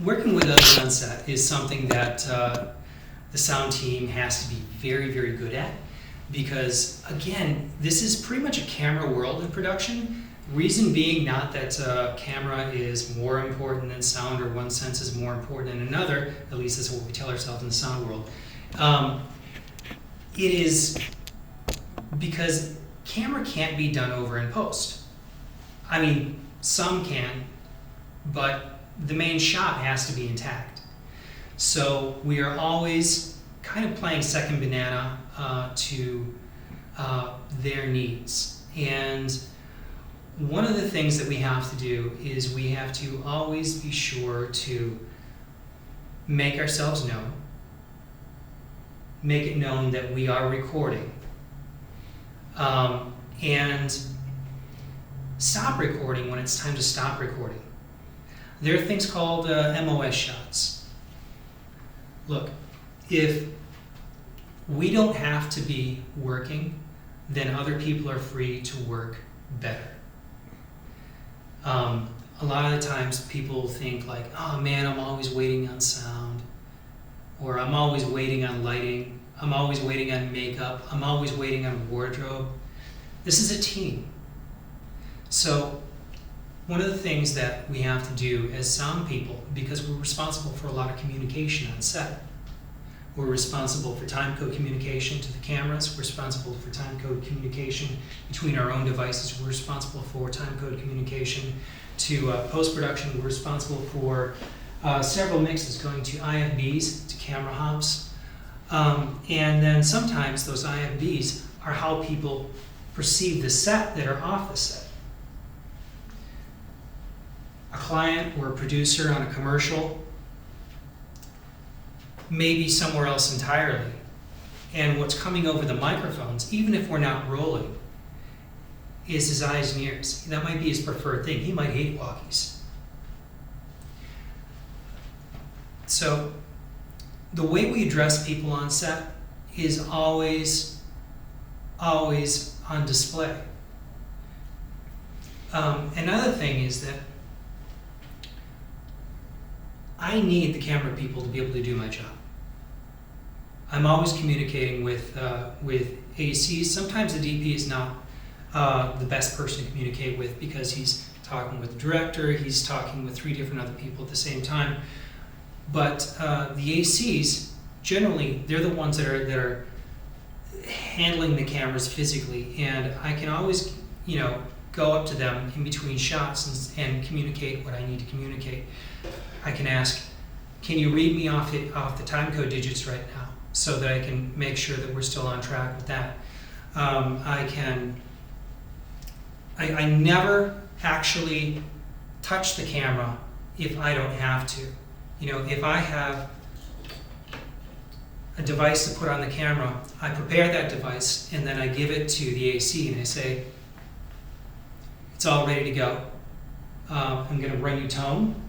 Working with others on set is something that the sound team has to be very, very good at, because again, this is pretty much a camera world in production. Reason being not that camera is more important than sound or one sense is more important than another, at least that's what we tell ourselves in the sound world. It is because camera can't be done over in post. I mean, some can, but the main shot has to be intact. So we are always kind of playing second banana to their needs. And one of the things that we have to do is we have to always be sure to make ourselves known, make it known that we are recording, and stop recording when it's time to stop recording. There are things called MOS shots. Look, if we don't have to be working, then other people are free to work better. A lot of the times people think like, oh man, I'm always waiting on sound, or I'm always waiting on lighting, I'm always waiting on makeup, I'm always waiting on wardrobe. This is a team. So one of the things that we have to do as sound people, because we're responsible for a lot of communication on set, we're responsible for timecode communication to the cameras, we're responsible for timecode communication between our own devices, we're responsible for timecode communication to post-production, we're responsible for several mixes going to IFBs, to camera hops, and then sometimes those IFBs are how people perceive the set that are off the set. A client or a producer on a commercial may be somewhere else entirely. And what's coming over the microphones, even if we're not rolling, is his eyes and ears. That might be his preferred thing. He might hate walkies. So the way we address people on set is always on display. Another thing is that I need the camera people to be able to do my job. I'm always communicating with ACs. Sometimes the DP is not the best person to communicate with because he's talking with the director, he's talking with 3 different other people at the same time. But the ACs, generally, they're the ones that are handling the cameras physically, and I can always, go up to them in between shots and communicate what I need to communicate. I can ask, can you read me off the timecode digits right now so that I can make sure that we're still on track with that. I never actually touch the camera if I don't have to. If I have a device to put on the camera, I prepare that device and then I give it to the AC and I say, it's all ready to go. I'm going to run you tone.